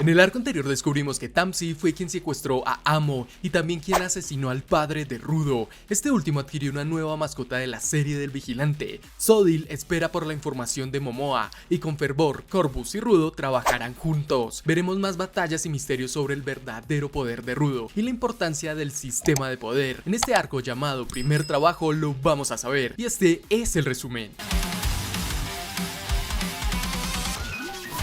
En el arco anterior descubrimos que Tamsi fue quien secuestró a Amo y también quien asesinó al padre de Rudo. Este último adquirió una nueva mascota de la serie del vigilante. Sodil espera por la información de Momoa y con fervor Corvus y Rudo trabajarán juntos. Veremos más batallas y misterios sobre el verdadero poder de Rudo y la importancia del sistema de poder. En este arco llamado Primer Trabajo lo vamos a saber y este es el resumen.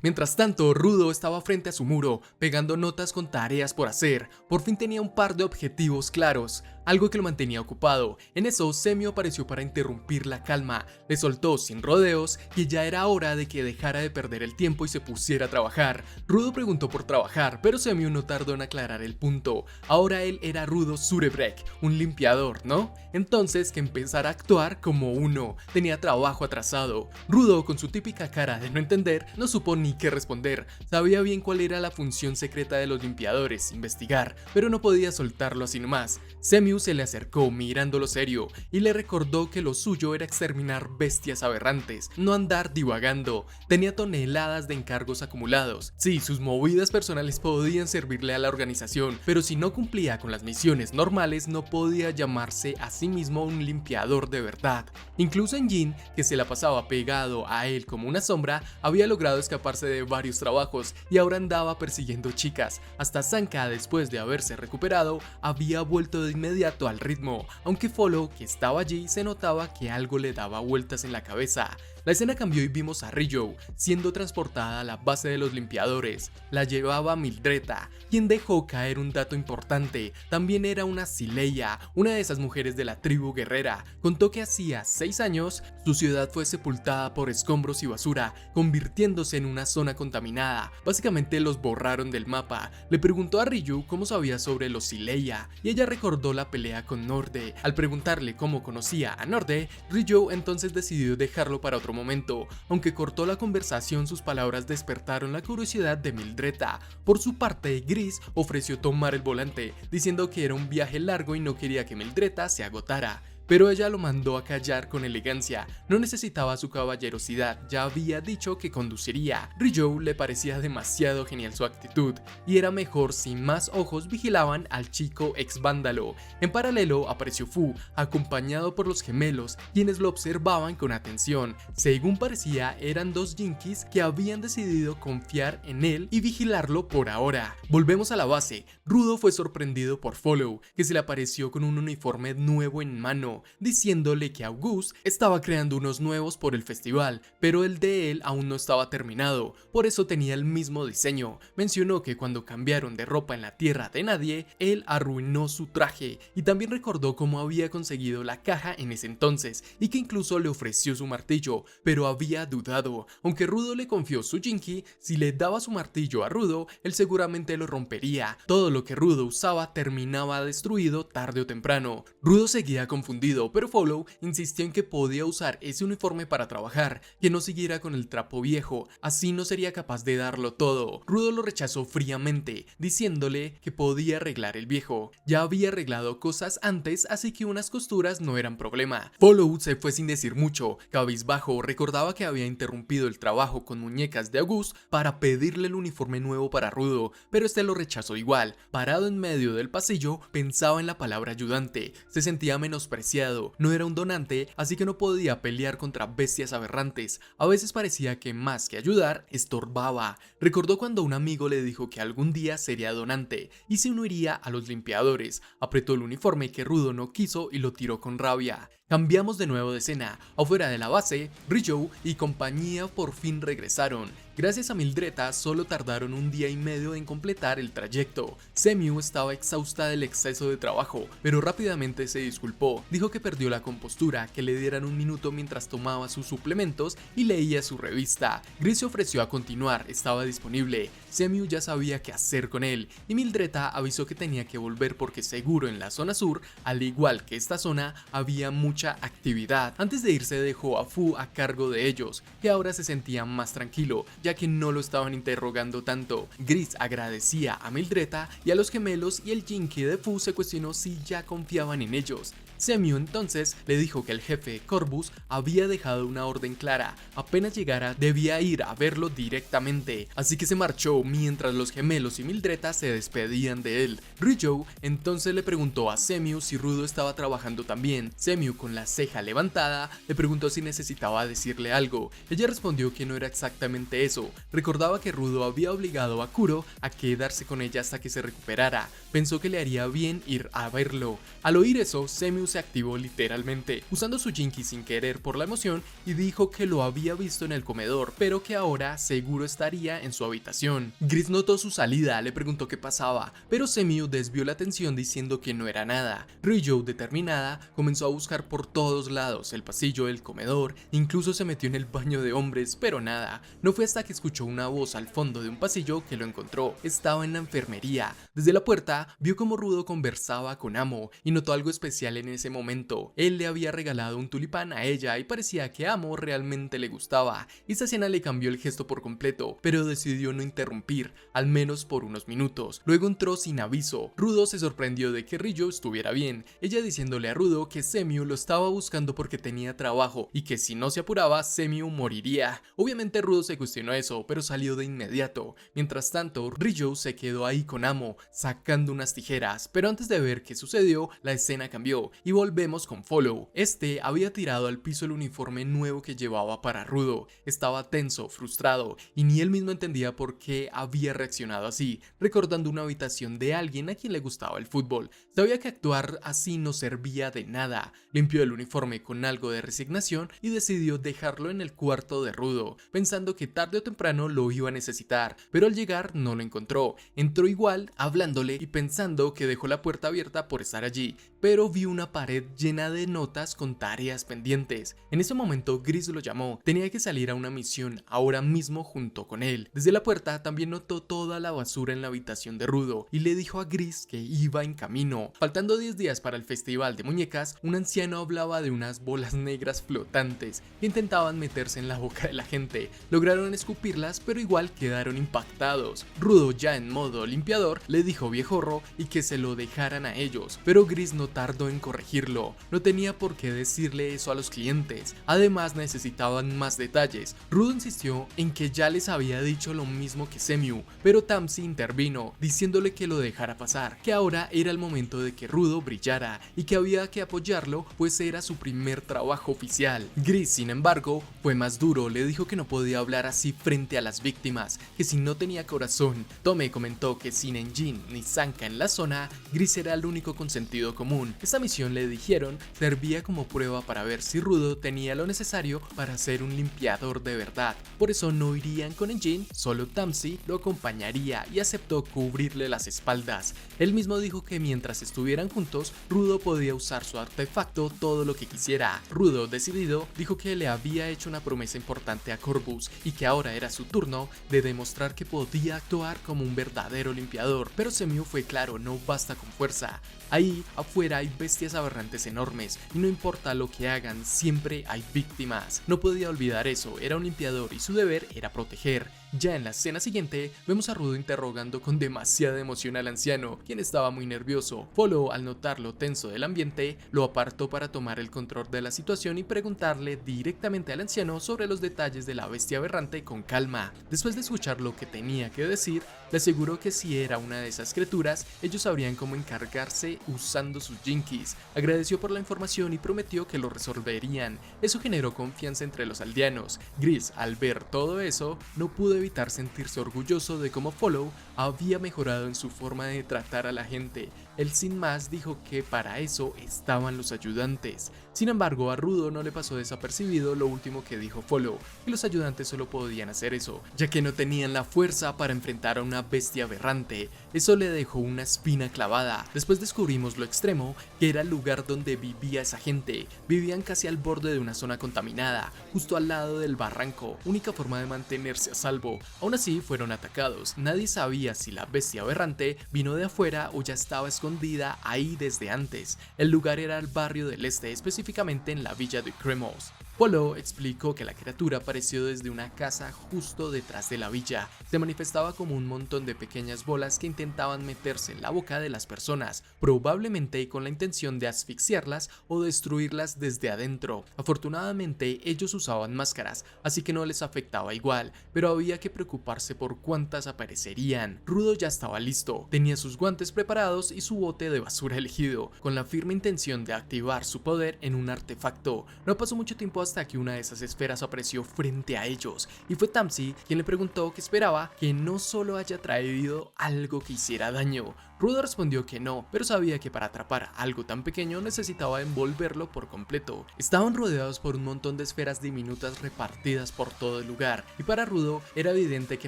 Mientras tanto, Rudo estaba frente a su muro, pegando notas con tareas por hacer. Por fin tenía un par de objetivos claros, algo que lo mantenía ocupado. En eso, Semio apareció para interrumpir la calma. Le soltó sin rodeos que ya era hora de que dejara de perder el tiempo y se pusiera a trabajar. Rudo preguntó por trabajar, pero Semio no tardó en aclarar el punto. Ahora él era Rudo Surebrek, un limpiador, ¿no? Entonces que empezara a actuar como uno. Tenía trabajo atrasado. Rudo, con su típica cara de no entender, no supo ni qué responder. Sabía bien cuál era la función secreta de los limpiadores, investigar, pero no podía soltarlo así nomás. Semio se le acercó mirándolo serio y le recordó que lo suyo era exterminar bestias aberrantes, no andar divagando. Tenía toneladas de encargos acumulados. Sí, sus movidas personales podían servirle a la organización, pero si no cumplía con las misiones normales no podía llamarse a sí mismo un limpiador de verdad. Incluso Jin, que se la pasaba pegado a él como una sombra, había logrado escaparse de varios trabajos y ahora andaba persiguiendo chicas. Hasta Sanka, después de haberse recuperado, había vuelto de inmediato al ritmo, aunque Follow, que estaba allí, se notaba que algo le daba vueltas en la cabeza. La escena cambió y vimos a Ryou siendo transportada a la base de los limpiadores. La llevaba Mildreta, quien dejó caer un dato importante. También era una Sileia, una de esas mujeres de la tribu guerrera. Contó que hacía 6 años su ciudad fue sepultada por escombros y basura, convirtiéndose en una zona contaminada. Básicamente los borraron del mapa. Le preguntó a Ryou cómo sabía sobre los Sileia y ella recordó la pelea con Norde. Al preguntarle cómo conocía a Norde, Ryou entonces decidió dejarlo para otro momento. Aunque cortó la conversación, sus palabras despertaron la curiosidad de Mildreta. Por su parte, Gris ofreció tomar el volante, diciendo que era un viaje largo y no quería que Mildreta se agotara. Pero ella lo mandó a callar con elegancia, no necesitaba su caballerosidad, ya había dicho que conduciría. Ryou le parecía demasiado genial su actitud, y era mejor si más ojos vigilaban al chico ex vándalo. En paralelo apareció Fu, acompañado por los gemelos, quienes lo observaban con atención. Según parecía, eran dos Jinkies que habían decidido confiar en él y vigilarlo por ahora. Volvemos a la base. Rudo fue sorprendido por Follow, que se le apareció con un uniforme nuevo en mano, diciéndole que August estaba creando unos nuevos por el festival, pero el de él aún no estaba terminado, por eso tenía el mismo diseño. Mencionó que cuando cambiaron de ropa en la tierra de nadie, él arruinó su traje, y también recordó cómo había conseguido la caja en ese entonces, y que incluso le ofreció su martillo, pero había dudado. Aunque Rudo le confió su Jinky, si le daba su martillo a Rudo, él seguramente lo rompería. Todo lo que Rudo usaba terminaba destruido tarde o temprano. Rudo seguía confundido, pero Follow insistió en que podía usar ese uniforme para trabajar, que no siguiera con el trapo viejo, así no sería capaz de darlo todo. Rudo lo rechazó fríamente, diciéndole que podía arreglar el viejo. Ya había arreglado cosas antes, así que unas costuras no eran problema. Follow se fue sin decir mucho. Cabizbajo recordaba que había interrumpido el trabajo con muñecas de August para pedirle el uniforme nuevo para Rudo, pero este lo rechazó igual. Parado en medio del pasillo, pensaba en la palabra ayudante. Se sentía menospreciado, no era un donante, así que no podía pelear contra bestias aberrantes. A veces parecía que más que ayudar, estorbaba. Recordó cuando un amigo le dijo que algún día sería donante y se uniría a los limpiadores. Apretó el uniforme que Rudo no quiso y lo tiró con rabia. Cambiamos de nuevo de escena. Afuera de la base, Ryou y compañía por fin regresaron. Gracias a Mildreta solo tardaron 1 día y medio en completar el trayecto. Semiu estaba exhausta del exceso de trabajo, pero rápidamente se disculpó. Dijo que perdió la compostura, que le dieran 1 minuto mientras tomaba sus suplementos y leía su revista. Gris se ofreció a continuar, estaba disponible. Semiu ya sabía qué hacer con él, y Mildreta avisó que tenía que volver porque seguro en la zona sur, al igual que esta zona, había mucha actividad. Antes de irse dejó a Fu a cargo de ellos, que ahora se sentía más tranquilo, ya que no lo estaban interrogando tanto. Gris agradecía a Mildreta y a los gemelos, y el Jinky de Fu se cuestionó si ya confiaban en ellos. Semio entonces le dijo que el jefe Corvus había dejado una orden clara: apenas llegara debía ir a verlo directamente, así que se marchó mientras los gemelos y Mildreta se despedían de él. Ryujou entonces le preguntó a Semio si Rudo estaba trabajando también. Semio, con la ceja levantada, le preguntó si necesitaba decirle algo. Ella respondió que no era exactamente eso. Recordaba que Rudo había obligado a Kuro a quedarse con ella hasta que se recuperara. Pensó que le haría bien ir a verlo. Al oír eso, Semio se activó literalmente, usando su Jinky sin querer por la emoción, y dijo que lo había visto en el comedor, pero que ahora seguro estaría en su habitación. Gris notó su salida, le preguntó qué pasaba, pero Semio desvió la atención diciendo que no era nada. Ryujou, determinada, comenzó a buscar por todos lados, el pasillo, el comedor, incluso se metió en el baño de hombres, pero nada. No fue hasta que escuchó una voz al fondo de un pasillo que lo encontró. Estaba en la enfermería. Desde la puerta vio cómo Rudo conversaba con Amo y notó algo especial en ese momento. Él le había regalado un tulipán a ella y parecía que Amo realmente le gustaba. Esa escena le cambió el gesto por completo, pero decidió no interrumpir, al menos por unos minutos. Luego entró sin aviso. Rudo se sorprendió de que Ryujou estuviera bien, ella diciéndole a Rudo que Semio lo estaba buscando porque tenía trabajo y que si no se apuraba, Semio moriría. Obviamente Rudo se cuestionó eso, pero salió de inmediato. Mientras tanto, Ryujou se quedó ahí con Amo, sacando unas tijeras, pero antes de ver qué sucedió, la escena cambió y volvemos con Follow. Este había tirado al piso el uniforme nuevo que llevaba para Rudo. Estaba tenso, frustrado, y ni él mismo entendía por qué había reaccionado así, recordando una habitación de alguien a quien le gustaba el fútbol. Sabía que actuar así no servía de nada. Limpió el uniforme con algo de resignación y decidió dejarlo en el cuarto de Rudo, pensando que tarde o temprano lo iba a necesitar, pero al llegar no lo encontró. Entró igual, hablándole y pensando que dejó la puerta abierta por estar allí, pero vio una pared llena de notas con tareas pendientes. En ese momento Gris lo llamó, tenía que salir a una misión ahora mismo junto con él. Desde la puerta también notó toda la basura en la habitación de Rudo y le dijo a Gris que iba en camino. Faltando 10 días para el festival de muñecas, un anciano hablaba de unas bolas negras flotantes que intentaban meterse en la boca de la gente. Lograron escupirlas, pero igual quedaron impactados. Rudo, ya en modo limpiador, le dijo viejorro y que se lo dejaran a ellos, pero Gris no tardó en corregirlo. No tenía por qué decirle eso a los clientes. Además necesitaban más detalles. Rudo insistió en que ya les había dicho lo mismo que Semio, pero Tamsi intervino, diciéndole que lo dejara pasar, que ahora era el momento de que Rudo brillara y que había que apoyarlo, pues era su primer trabajo oficial. Gris, sin embargo, fue más duro, le dijo que no podía hablar así frente a las víctimas, que si no tenía corazón. Tome comentó que sin Enjin ni Sanka en la zona, Gris era el único con sentido común. Esta misión, le dijeron, servía como prueba para ver si Rudo tenía lo necesario para ser un limpiador de verdad. Por eso no irían con Enjin, solo Tamsi lo acompañaría y aceptó cubrirle las espaldas. Él mismo dijo que mientras estuvieran juntos, Rudo podía usar su artefacto todo lo que quisiera. Rudo, decidido, dijo que le había hecho una promesa importante a Corvus y que ahora era su turno de demostrar que podía actuar como un verdadero limpiador. Pero Semio fue claro, no basta con fuerza. Ahí afuera hay bestias aberrantes enormes y no importa lo que hagan, siempre hay víctimas. No podía olvidar eso, era un limpiador y su deber era proteger. Ya en la escena siguiente, vemos a Rudo interrogando con demasiada emoción al anciano, quien estaba muy nervioso. Follow, al notar lo tenso del ambiente, lo apartó para tomar el control de la situación y preguntarle directamente al anciano sobre los detalles de la bestia aberrante con calma. Después de escuchar lo que tenía que decir, le aseguró que si era una de esas criaturas, ellos sabrían cómo encargarse usando sus Jinkies. Agradeció por la información y prometió que lo resolverían. Eso generó confianza entre los aldeanos. Gris, al ver todo eso, no pudo evitar sentirse orgulloso de cómo Follow había mejorado en su forma de tratar a la gente. Él sin más dijo que para eso estaban los ayudantes. Sin embargo, a Rudo no le pasó desapercibido lo último que dijo Follow, que los ayudantes solo podían hacer eso, ya que no tenían la fuerza para enfrentar a una bestia aberrante. Eso le dejó una espina clavada. Después descubrimos lo extremo, que era el lugar donde vivía esa gente. Vivían casi al borde de una zona contaminada, justo al lado del barranco, única forma de mantenerse a salvo. Aún así fueron atacados. Nadie sabía si la bestia aberrante vino de afuera o ya estaba escondida ahí desde antes. El lugar era el barrio del este, específicamente en la villa de Cremos. Polo explicó que la criatura apareció desde una casa justo detrás de la villa. Se manifestaba como un montón de pequeñas bolas que intentaban meterse en la boca de las personas, probablemente con la intención de asfixiarlas o destruirlas desde adentro. Afortunadamente ellos usaban máscaras, así que no les afectaba igual, pero había que preocuparse por cuántas aparecerían. Rudo ya estaba listo, tenía sus guantes preparados y su bote de basura elegido, con la firme intención de activar su poder en un artefacto. No pasó mucho tiempo hasta que una de esas esferas apareció frente a ellos, y fue Tampsi quien le preguntó qué esperaba, que no solo haya traído algo que hiciera daño. Rudo respondió que no, pero sabía que para atrapar algo tan pequeño necesitaba envolverlo por completo. Estaban rodeados por un montón de esferas diminutas repartidas por todo el lugar, y para Rudo era evidente que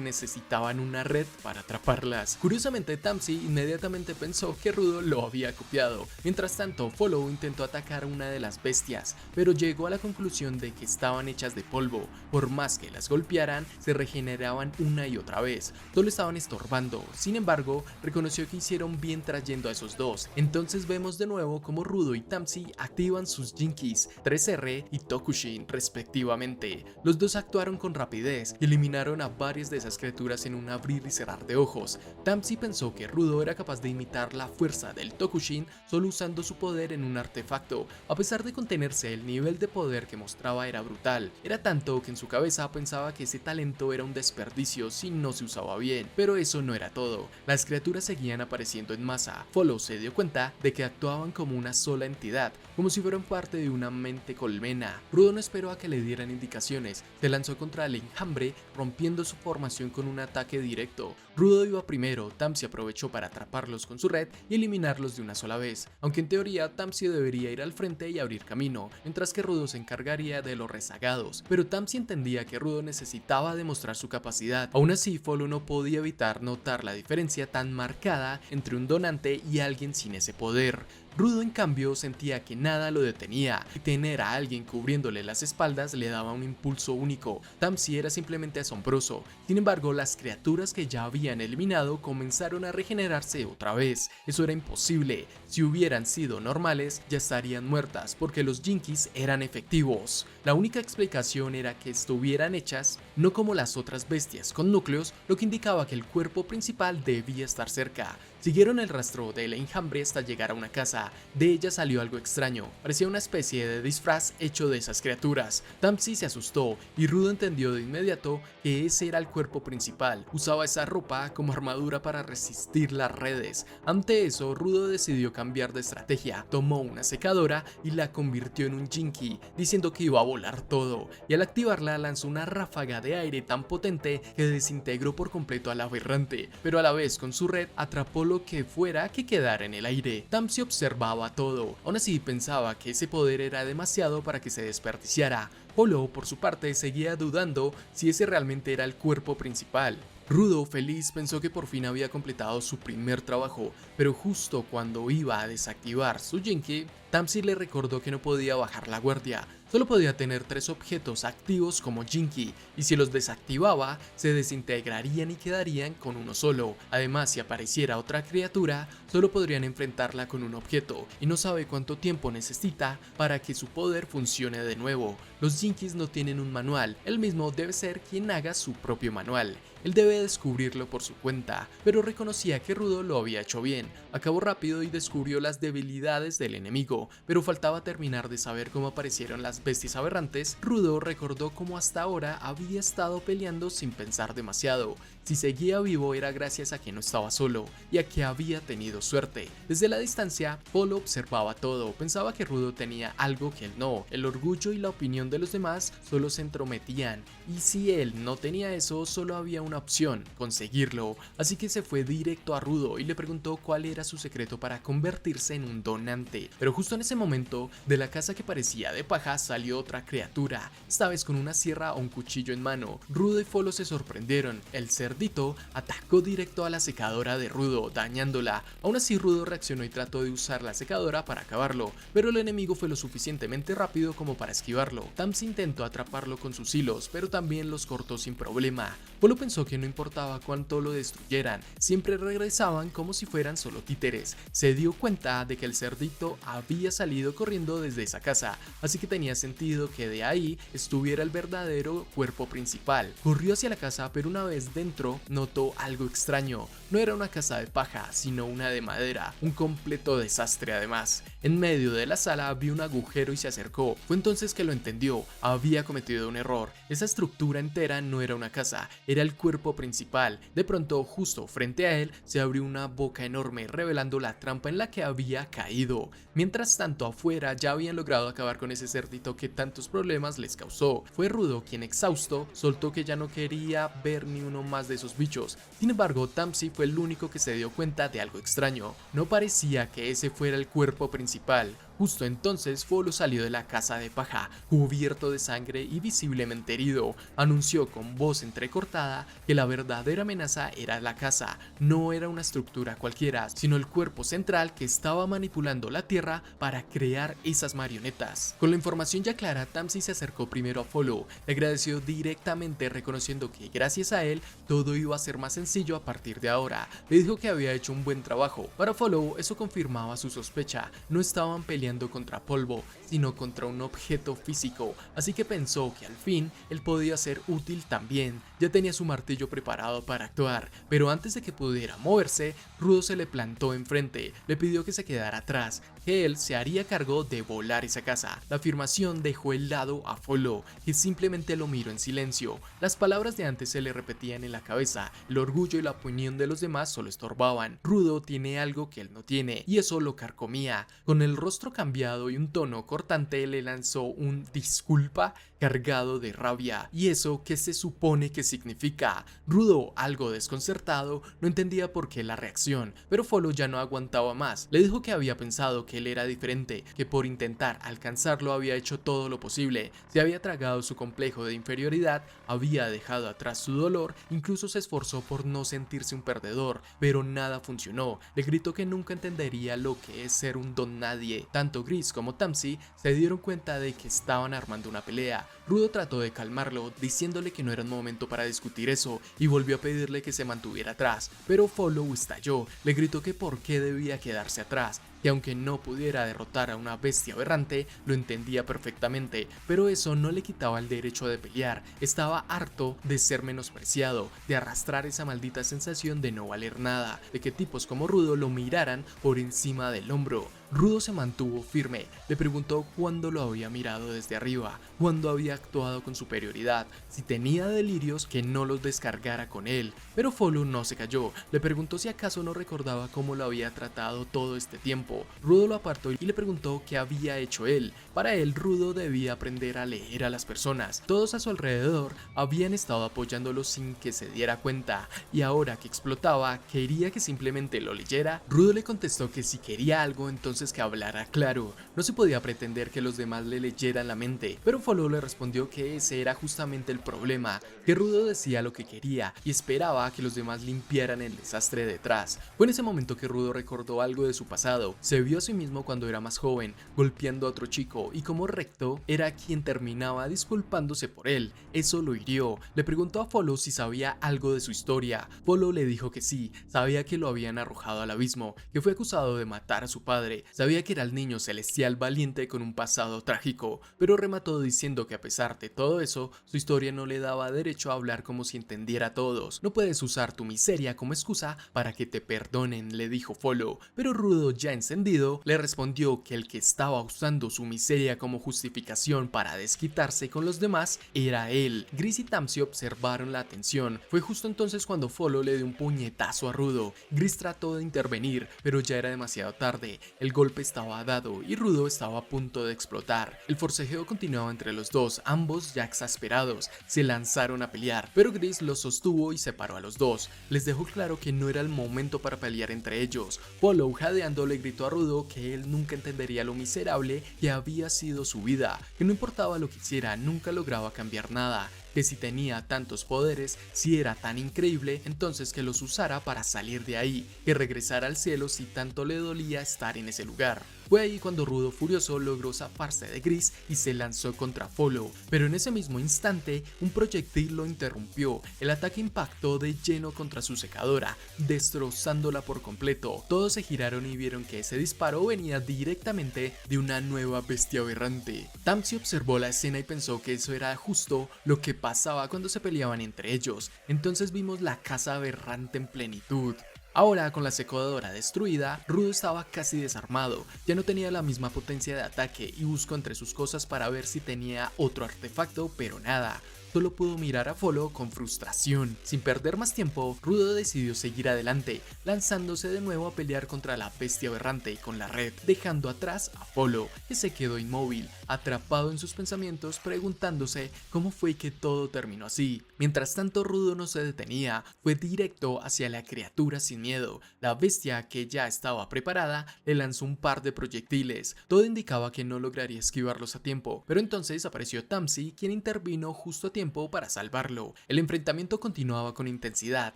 necesitaban una red para atraparlas. Curiosamente, Tampsi inmediatamente pensó que Rudo lo había copiado. Mientras tanto, Follow intentó atacar a una de las bestias, pero llegó a la conclusión de que estaban hechas de polvo. Por más que las golpearan, se regeneraban una y otra vez, solo estaban estorbando. Sin embargo, reconoció que hicieron bien trayendo a esos dos. Entonces vemos de nuevo como Rudo y Tampsi activan sus Jinkies 3R y Tokushin respectivamente. Los dos actuaron con rapidez y eliminaron a varias de esas criaturas en un abrir y cerrar de ojos. Tampsi pensó que Rudo era capaz de imitar la fuerza del Tokushin solo usando su poder en un artefacto. A pesar de contenerse, el nivel de poder que mostraba era brutal. Era tanto que en su cabeza pensaba que ese talento era un desperdicio si no se usaba bien. Pero eso no era todo. Las criaturas seguían apareciendo en masa. Follow se dio cuenta de que actuaban como una sola entidad, como si fueran parte de una mente colmena. Rudo no esperó a que le dieran indicaciones, se lanzó contra el enjambre, rompiendo su formación con un ataque directo. Rudo iba primero, Tampsi aprovechó para atraparlos con su red y eliminarlos de una sola vez, aunque en teoría Tampsi debería ir al frente y abrir camino, mientras que Rudo se encargaría de los rezagados. Pero Tampsi entendía que Rudo necesitaba demostrar su capacidad. Aún así, Follow no podía evitar notar la diferencia tan marcada entre un donante y alguien sin ese poder. Rudo en cambio sentía que nada lo detenía, y tener a alguien cubriéndole las espaldas le daba un impulso único. Tampsi era simplemente asombroso. Sin embargo, las criaturas que ya habían eliminado comenzaron a regenerarse otra vez. Eso era imposible. Si hubieran sido normales, ya estarían muertas, porque los Jinkies eran efectivos. La única explicación era que estuvieran hechas no como las otras bestias con núcleos, lo que indicaba que el cuerpo principal debía estar cerca. Siguieron el rastro del enjambre hasta llegar a una casa. De ella salió algo extraño, parecía una especie de disfraz hecho de esas criaturas. Tampsi se asustó y Rudo entendió de inmediato que ese era el cuerpo principal. Usaba esa ropa como armadura para resistir las redes. Ante eso, Rudo decidió cambiar de estrategia. Tomó una secadora y la convirtió en un Jinky, diciendo que iba a volar todo, y al activarla lanzó una ráfaga de aire tan potente que desintegró por completo al aberrante, pero a la vez con su red atrapó lo que fuera que quedara en el aire. Tampsi observaba todo, aún así pensaba que ese poder era demasiado para que se desperdiciara. Follow, por su parte, seguía dudando si ese realmente era el cuerpo principal. Rudo, feliz, pensó que por fin había completado su primer trabajo, pero justo cuando iba a desactivar su Jinky, Tampsi le recordó que no podía bajar la guardia. Solo podía tener 3 objetos activos como Jinky, y si los desactivaba, se desintegrarían y quedarían con uno solo. Además, si apareciera otra criatura, solo podrían enfrentarla con un objeto, y no sabe cuánto tiempo necesita para que su poder funcione de nuevo. Los Jinkies no tienen un manual, él mismo debe ser quien haga su propio manual. Él debe descubrirlo por su cuenta, pero reconocía que Rudo lo había hecho bien. Acabó rápido y descubrió las debilidades del enemigo, pero faltaba terminar de saber cómo aparecieron las bestias aberrantes. Rudo recordó cómo hasta ahora había estado peleando sin pensar demasiado. Si seguía vivo era gracias a que no estaba solo y a que había tenido suerte. Desde la distancia, Polo observaba todo, pensaba que Rudo tenía algo que él no. El orgullo y la opinión de los demás solo se entrometían, y si él no tenía eso, solo había una opción: conseguirlo. Así que se fue directo a Rudo y le preguntó cuál era su secreto para convertirse en un donante. Pero justo en ese momento, de la casa que parecía de paja salió otra criatura, esta vez con una sierra o un cuchillo en mano. Rudo y Follow se sorprendieron. El cerdito atacó directo a la secadora de Rudo, dañándola. Aún así, Rudo reaccionó y trató de usar la secadora para acabarlo, pero el enemigo fue lo suficientemente rápido como para esquivarlo. Tamsi intentó atraparlo con sus hilos, pero también los cortó sin problema. Polo pensó que no importaba cuánto lo destruyeran, siempre regresaban como si fueran solo títeres. Se dio cuenta de que el cerdito había salido corriendo desde esa casa, así que tenía sentido que de ahí estuviera el verdadero cuerpo principal. Corrió hacia la casa, pero una vez dentro notó algo extraño. No era una casa de paja, sino una de madera, un completo desastre además. En medio de la sala vio un agujero y se acercó. Fue entonces que lo entendió, había cometido un error. Esa estructura entera no era una casa, era el cuerpo principal. De pronto, justo frente a él, se abrió una boca enorme, revelando la trampa en la que había caído. Mientras tanto, afuera ya habían logrado acabar con ese cerdito que tantos problemas les causó. Fue Rudo quien, exhausto, soltó que ya no quería ver ni uno más de esos bichos. Sin embargo, Tamsi fue el único que se dio cuenta de algo extraño. No parecía que ese fuera el cuerpo principal. Justo entonces, Folo salió de la casa de paja, cubierto de sangre y visiblemente herido. Anunció con voz entrecortada que la verdadera amenaza era la casa. No era una estructura cualquiera, sino el cuerpo central que estaba manipulando la tierra para crear esas marionetas. Con la información ya clara, Tamsi se acercó primero a Folo, le agradeció directamente reconociendo que gracias a él todo iba a ser más sencillo a partir de ahora. Le dijo que había hecho un buen trabajo. Para Folo eso confirmaba su sospecha, no estaban peleando contra polvo, sino contra un objeto físico, así que pensó que al fin él podía ser útil también. Ya tenía su martillo preparado para actuar, pero antes de que pudiera moverse, Rudo se le plantó enfrente, le pidió que se quedara atrás, que él se haría cargo de volar esa casa. La afirmación dejó helado a Folo, que simplemente lo miró en silencio. Las palabras de antes se le repetían en la cabeza, el orgullo y la opinión de los demás solo estorbaban. Rudo tiene algo que él no tiene, y eso lo carcomía. Con el rostro cambiado y un tono cortante le lanzó un disculpa cargado de rabia. ¿Y eso qué se supone que significa? Rudo, algo desconcertado, no entendía por qué la reacción, pero Folo ya no aguantaba más. Le dijo que había pensado que él era diferente, que por intentar alcanzarlo había hecho todo lo posible, se había tragado su complejo de inferioridad, había dejado atrás su dolor, incluso se esforzó por no sentirse un perdedor, pero nada funcionó. Le gritó que nunca entendería lo que es ser un don nadie. Tanto Gris como Tamsi se dieron cuenta de que estaban armando una pelea. Rudo trató de calmarlo, diciéndole que no era un momento para discutir eso, y volvió a pedirle que se mantuviera atrás, pero Follow estalló, le gritó que por qué debía quedarse atrás, que aunque no pudiera derrotar a una bestia aberrante, lo entendía perfectamente, pero eso no le quitaba el derecho de pelear. Estaba harto de ser menospreciado, de arrastrar esa maldita sensación de no valer nada, de que tipos como Rudo lo miraran por encima del hombro. Rudo se mantuvo firme, le preguntó cuándo lo había mirado desde arriba, cuándo había actuado con superioridad, si tenía delirios que no los descargara con él, pero Follow no se calló, le preguntó si acaso no recordaba cómo lo había tratado todo este tiempo. Rudo lo apartó y le preguntó qué había hecho él. Para él, Rudo debía aprender a leer a las personas. Todos a su alrededor habían estado apoyándolo sin que se diera cuenta, y ahora que explotaba, quería que simplemente lo leyera. Rudo le contestó que si quería algo, entonces que hablara claro. No se podía pretender que los demás le leyeran la mente, pero Follow le respondió que ese era justamente el problema, que Rudo decía lo que quería y esperaba a que los demás limpiaran el desastre detrás. Fue en ese momento que Rudo recordó algo de su pasado. Se vio a sí mismo cuando era más joven, golpeando a otro chico, y como recto, era quien terminaba disculpándose por él. Eso lo hirió. Le preguntó a Follow si sabía algo de su historia. Follow le dijo que sí, sabía que lo habían arrojado al abismo, que fue acusado de matar a su padre, sabía que era el niño celestial valiente con un pasado trágico, pero remató diciendo que a pesar de todo eso, su historia no le daba derecho a hablar como si entendiera a todos. No puedes usar tu miseria como excusa para que te perdonen, le dijo Follow, pero Rudo, ya encendido, le respondió que el que estaba usando su miseria como justificación para desquitarse con los demás era él. Gris y Tamsi observaron la tensión. Fue justo entonces cuando Follow le dio un puñetazo a Rudo. Gris trató de intervenir, pero ya era demasiado tarde. El golpe estaba dado y Rudo estaba a punto de explotar. El forcejeo continuaba entre los dos, ambos ya exasperados. Se lanzaron a pelear, pero Gris los sostuvo y separó a los dos. Les dejó claro que no era el momento para pelear entre ellos. Follow, jadeando, le gritó a Rudo que él nunca entendería lo miserable que había sido su vida, que no importaba lo que hiciera, nunca lograba cambiar nada, que si tenía tantos poderes, si era tan increíble, entonces que los usara para salir de ahí, que regresara al cielo si tanto le dolía estar en ese lugar. Fue ahí cuando Rudo furioso logró zafarse de Gris y se lanzó contra Follow, pero en ese mismo instante un proyectil lo interrumpió. El ataque impactó de lleno contra su secadora, destrozándola por completo. Todos se giraron y vieron que ese disparo venía directamente de una nueva bestia aberrante. Tamsi observó la escena y pensó que eso era justo lo que pasaba cuando se peleaban entre ellos. Entonces vimos la casa aberrante en plenitud. Ahora, con la secadora destruida, Rudo estaba casi desarmado, ya no tenía la misma potencia de ataque y buscó entre sus cosas para ver si tenía otro artefacto, pero nada. Solo pudo mirar a Follow con frustración. Sin perder más tiempo, Rudo decidió seguir adelante, lanzándose de nuevo a pelear contra la bestia aberrante con la red, dejando atrás a Follow, que se quedó inmóvil, atrapado en sus pensamientos, preguntándose cómo fue que todo terminó así. Mientras tanto, Rudo no se detenía, fue directo hacia la criatura sin miedo. La bestia, que ya estaba preparada, le lanzó un par de proyectiles. Todo indicaba que no lograría esquivarlos a tiempo, pero entonces apareció Tamsi, quien intervino justo a tiempo para salvarlo. El enfrentamiento continuaba con intensidad,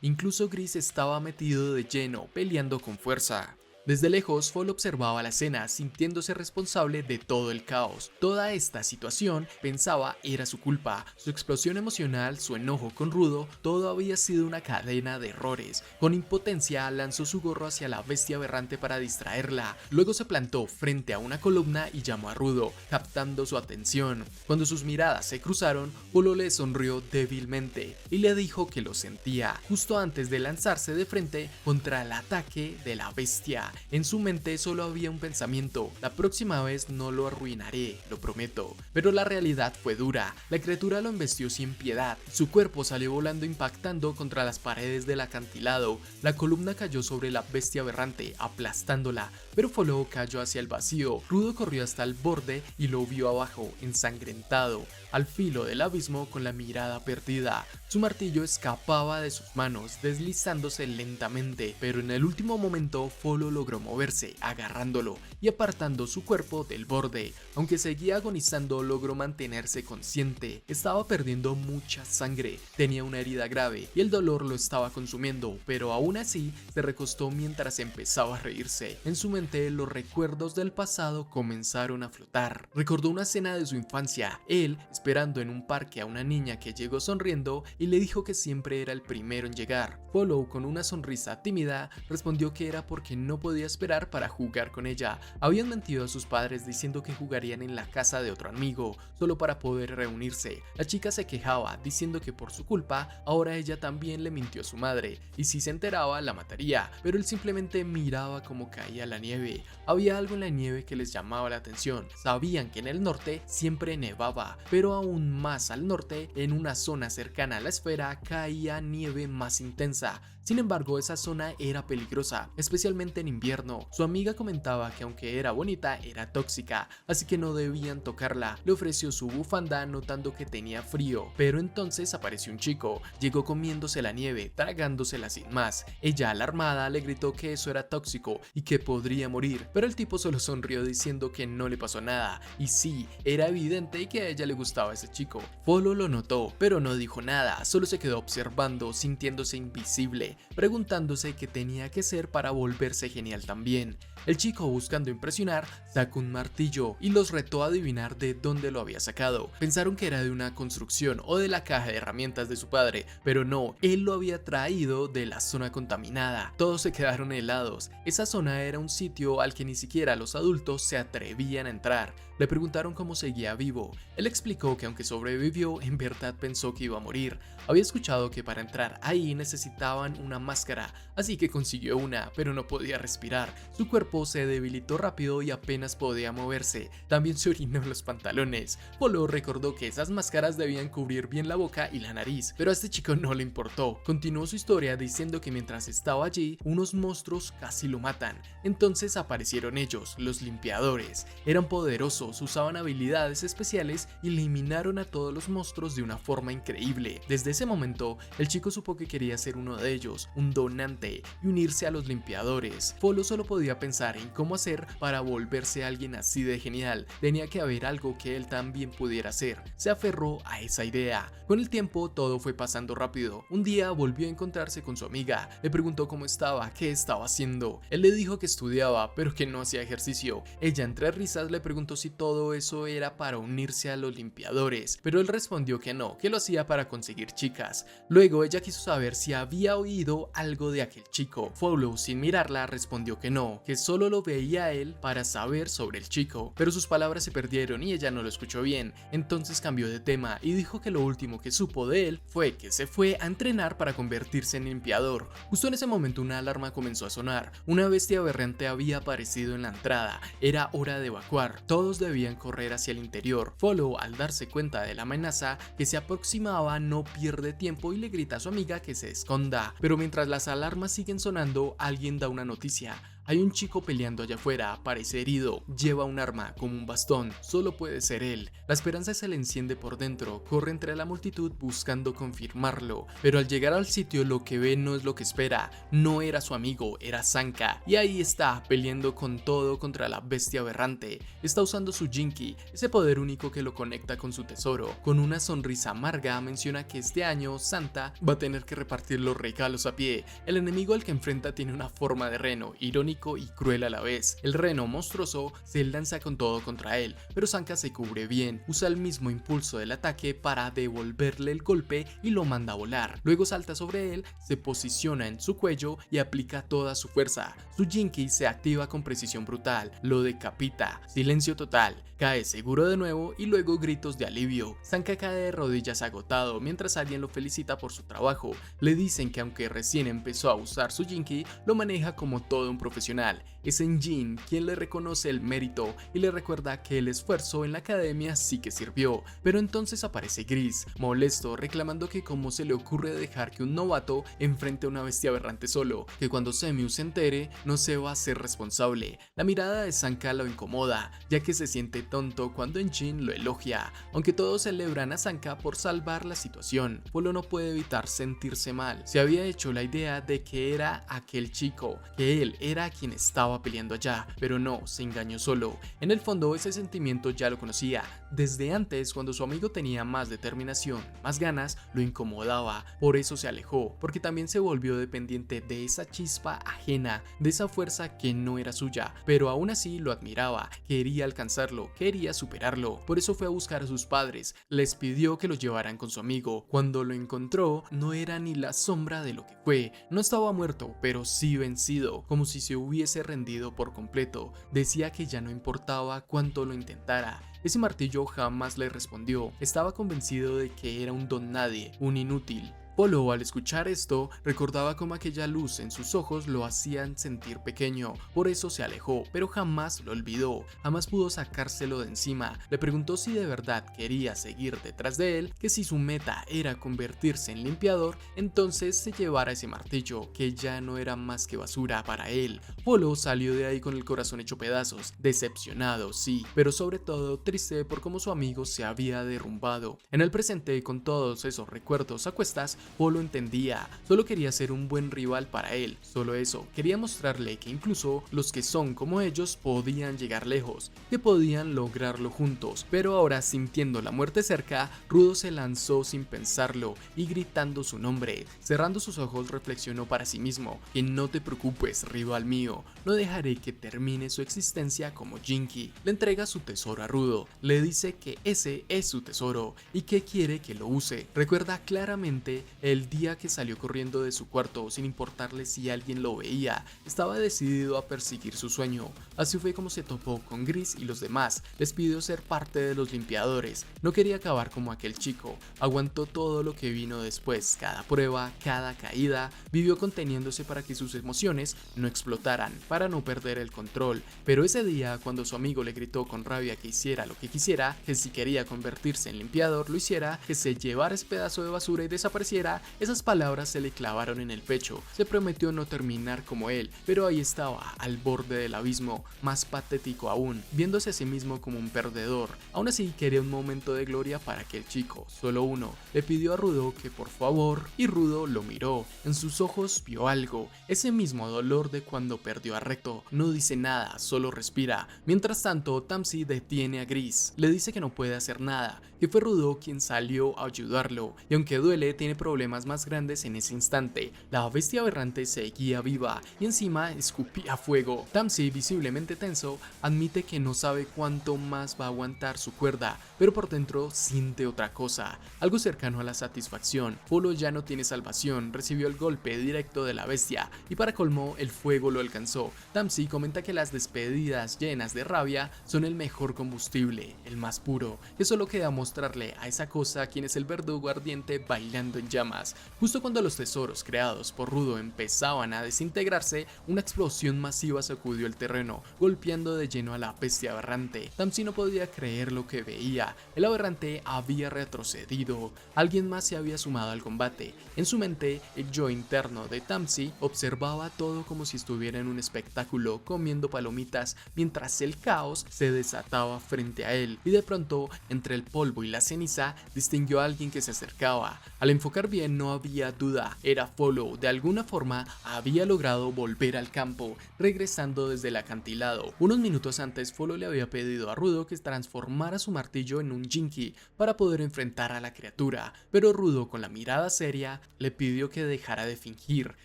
incluso Gris estaba metido de lleno, peleando con fuerza. Desde lejos, Follow observaba la escena, sintiéndose responsable de todo el caos. Toda esta situación, pensaba, era su culpa. Su explosión emocional, su enojo con Rudo, todo había sido una cadena de errores. Con impotencia, lanzó su gorro hacia la bestia aberrante para distraerla. Luego se plantó frente a una columna y llamó a Rudo, captando su atención. Cuando sus miradas se cruzaron, Follow le sonrió débilmente y le dijo que lo sentía, justo antes de lanzarse de frente contra el ataque de la bestia. En su mente solo había un pensamiento: la próxima vez no lo arruinaré, lo prometo. Pero la realidad fue dura. La criatura lo embestió sin piedad. Su cuerpo salió volando, impactando contra las paredes del acantilado. La columna cayó sobre la bestia aberrante, aplastándola, pero Follow cayó hacia el vacío. Rudo corrió hasta el borde y lo vio abajo, ensangrentado, al filo del abismo, con la mirada perdida. Su martillo escapaba de sus manos, deslizándose lentamente, pero en el último momento Follow logró moverse, agarrándolo y apartando su cuerpo del borde. Aunque seguía agonizando, logró mantenerse consciente. Estaba perdiendo mucha sangre, tenía una herida grave y el dolor lo estaba consumiendo, pero aún así se recostó mientras empezaba a reírse. En su mente, los recuerdos del pasado comenzaron a flotar. Recordó una escena de su infancia, él esperando en un parque a una niña que llegó sonriendo y le dijo que siempre era el primero en llegar. Follow, con una sonrisa tímida, respondió que era porque no podía esperar para jugar con ella. Habían mentido a sus padres diciendo que jugarían en la casa de otro amigo, solo para poder reunirse. La chica se quejaba, diciendo que por su culpa, ahora ella también le mintió a su madre, y si se enteraba la mataría, pero él simplemente miraba cómo caía la nieve. Había algo en la nieve que les llamaba la atención. Sabían que en el norte siempre nevaba, pero aún más al norte, en una zona cercana a la esfera, caía nieve más intensa. Sin embargo, esa zona era peligrosa, especialmente en invierno. Su amiga comentaba que aunque era bonita, era tóxica, así que no debían tocarla. Le ofreció su bufanda, notando que tenía frío, pero entonces apareció un chico. Llegó comiéndose la nieve, tragándosela sin más. Ella, alarmada, le gritó que eso era tóxico y que podría morir, pero el tipo solo sonrió diciendo que no le pasó nada. Y sí, era evidente que a ella le gustaba ese chico. Follow lo notó, pero no dijo nada, solo se quedó observando, sintiéndose invisible, preguntándose qué tenía que hacer para volverse genial también. El chico, buscando impresionar, sacó un martillo y los retó a adivinar de dónde lo había sacado. Pensaron que era de una construcción o de la caja de herramientas de su padre, pero no, él lo había traído de la zona contaminada. Todos se quedaron helados. Esa zona era un sitio al que ni siquiera los adultos se atrevían a entrar. Le preguntaron cómo seguía vivo. Él explicó que aunque sobrevivió, en verdad pensó que iba a morir. Había escuchado que para entrar ahí necesitaban una máscara, así que consiguió una, pero no podía respirar. Su cuerpo se debilitó rápido y apenas podía moverse. También se orinó en los pantalones. Follow recordó que esas máscaras debían cubrir bien la boca y la nariz, pero a este chico no le importó. Continuó su historia diciendo que mientras estaba allí, unos monstruos casi lo matan. Entonces aparecieron ellos, los limpiadores. Eran poderosos, usaban habilidades especiales y eliminaron a todos los monstruos de una forma increíble. Desde ese momento, el chico supo que quería ser uno de ellos, un donante, y unirse a los limpiadores. Follow solo podía pensar pensar en cómo hacer para volverse alguien así de genial. Tenía que haber algo que él también pudiera hacer. Se aferró a esa idea. Con el tiempo todo fue pasando rápido. Un día volvió a encontrarse con su amiga. Le preguntó cómo estaba, qué estaba haciendo. Él le dijo que estudiaba, pero que no hacía ejercicio. Ella, entre risas, le preguntó si todo eso era para unirse a los limpiadores, pero él respondió que no, que lo hacía para conseguir chicas. Luego ella quiso saber si había oído algo de aquel chico. Follow, sin mirarla, respondió que no, que solo lo veía a él para saber sobre el chico, pero sus palabras se perdieron y ella no lo escuchó bien. Entonces cambió de tema y dijo que lo último que supo de él fue que se fue a entrenar para convertirse en limpiador. Justo en ese momento una alarma comenzó a sonar. Una bestia aberrante había aparecido en la entrada. Era hora de evacuar. Todos debían correr hacia el interior. Follow, al darse cuenta de la amenaza que se aproximaba, no pierde tiempo y le grita a su amiga que se esconda. Pero mientras las alarmas siguen sonando, alguien da una noticia. Hay un chico peleando allá afuera, parece herido, lleva un arma como un bastón, solo puede ser él. La esperanza se le enciende por dentro, corre entre la multitud buscando confirmarlo, pero al llegar al sitio lo que ve no es lo que espera, no era su amigo, era Sanka, y ahí está, peleando con todo contra la bestia aberrante. Está usando su Jinky, ese poder único que lo conecta con su tesoro. Con una sonrisa amarga menciona que este año Santa va a tener que repartir los regalos a pie. El enemigo al que enfrenta tiene una forma de reno, irónico y cruel a la vez. El reno monstruoso se lanza con todo contra él, pero Sanka se cubre bien, usa el mismo impulso del ataque para devolverle el golpe y lo manda a volar. Luego salta sobre él, se posiciona en su cuello y aplica toda su fuerza. Su Jinky se activa con precisión brutal, lo decapita. Silencio total, cae seguro de nuevo y luego gritos de alivio. Sanka cae de rodillas agotado mientras alguien lo felicita por su trabajo. Le dicen que aunque recién empezó a usar su Jinky, lo maneja como todo un profesional. Es Jin quien le reconoce el mérito y le recuerda que el esfuerzo en la academia sí que sirvió. Pero entonces aparece Gris, molesto, reclamando que cómo se le ocurre dejar que un novato enfrente a una bestia aberrante solo, que cuando Semiu se entere no se va a ser responsable. La mirada de Sanka lo incomoda, ya que se siente tonto cuando Jin lo elogia. Aunque todos celebran a Sanka por salvar la situación, Polo no puede evitar sentirse mal. Se había hecho la idea de que era aquel chico, que él era quien estaba peleando allá, pero no, se engañó solo. En el fondo ese sentimiento ya lo conocía. Desde antes, cuando su amigo tenía más determinación, más ganas, lo incomodaba, por eso se alejó, porque también se volvió dependiente de esa chispa ajena, de esa fuerza que no era suya, pero aún así lo admiraba, quería alcanzarlo, quería superarlo. Por eso fue a buscar a sus padres, les pidió que lo llevaran con su amigo. Cuando lo encontró, no era ni la sombra de lo que fue. No estaba muerto, pero sí vencido, como si se hubiese rendido por completo. Decía que ya no importaba cuánto lo intentara. Ese martillo jamás le respondió. Estaba convencido de que era un don nadie, un inútil. Polo, al escuchar esto, recordaba cómo aquella luz en sus ojos lo hacían sentir pequeño, por eso se alejó, pero jamás lo olvidó, jamás pudo sacárselo de encima. Le preguntó si de verdad quería seguir detrás de él, que si su meta era convertirse en limpiador, entonces se llevara ese martillo, que ya no era más que basura para él. Polo salió de ahí con el corazón hecho pedazos, decepcionado, sí, pero sobre todo triste por cómo su amigo se había derrumbado. En el presente, con todos esos recuerdos a cuestas, Polo entendía, solo quería ser un buen rival para él, solo eso, quería mostrarle que incluso los que son como ellos podían llegar lejos, que podían lograrlo juntos. Pero ahora, sintiendo la muerte cerca, Rudo se lanzó sin pensarlo y gritando su nombre. Cerrando sus ojos reflexionó para sí mismo: que no te preocupes, rival mío, no dejaré que termine su existencia como Jinky. Le entrega su tesoro a Rudo, le dice que ese es su tesoro y que quiere que lo use. Recuerda claramente el día que salió corriendo de su cuarto sin importarle si alguien lo veía. Estaba decidido a perseguir su sueño. Así fue como se topó con Gris y los demás. Les pidió ser parte de los limpiadores. No quería acabar como aquel chico. Aguantó todo lo que vino después, cada prueba, cada caída. Vivió conteniéndose para que sus emociones no explotaran, para no perder el control. Pero ese día, cuando su amigo le gritó con rabia que hiciera lo que quisiera, que si quería convertirse en limpiador lo hiciera, que se llevara ese pedazo de basura y desapareciera, sonrisa, esas palabras se le clavaron en el pecho. Se prometió no terminar como él, pero ahí estaba, al borde del abismo, más patético aún, viéndose a sí mismo como un perdedor. Aún así quería un momento de gloria para aquel chico, solo uno. Le pidió a Rudo que por favor, y Rudo lo miró. En sus ojos vio algo, ese mismo dolor de cuando perdió a Recto. No dice nada, solo respira. Mientras tanto, Tamsi detiene a Gris. Le dice que no puede hacer nada, que fue Rudo quien salió a ayudarlo, y aunque duele, tiene problemas más grandes en ese instante. La bestia aberrante seguía viva y encima escupía fuego. Tamsi, visiblemente tenso, admite que no sabe cuánto más va a aguantar su cuerda, pero por dentro siente otra cosa, algo cercano a la satisfacción. Follow ya no tiene salvación, recibió el golpe directo de la bestia y para colmo el fuego lo alcanzó. Tamsi comenta que las despedidas llenas de rabia son el mejor combustible, el más puro, que solo queda mostrarle a esa cosa quién es el verdugo ardiente bailando en llamas. Justo cuando los tesoros creados por Rudo empezaban a desintegrarse, una explosión masiva sacudió el terreno, golpeando de lleno a la bestia aberrante. Tamsi no podía creer lo que veía. El aberrante había retrocedido. Alguien más se había sumado al combate. En su mente, el yo interno de Tamsi observaba todo como si estuviera en un espectáculo comiendo palomitas mientras el caos se desataba frente a él, y de pronto, entre el polvo y la ceniza, distinguió a alguien que se acercaba. Al enfocar bien no había duda, era Follow. De alguna forma había logrado volver al campo, regresando desde el acantilado. Unos minutos antes, Follow le había pedido a Rudo que transformara su martillo en un Jinky para poder enfrentar a la criatura, pero Rudo, con la mirada seria, le pidió que dejara de fingir.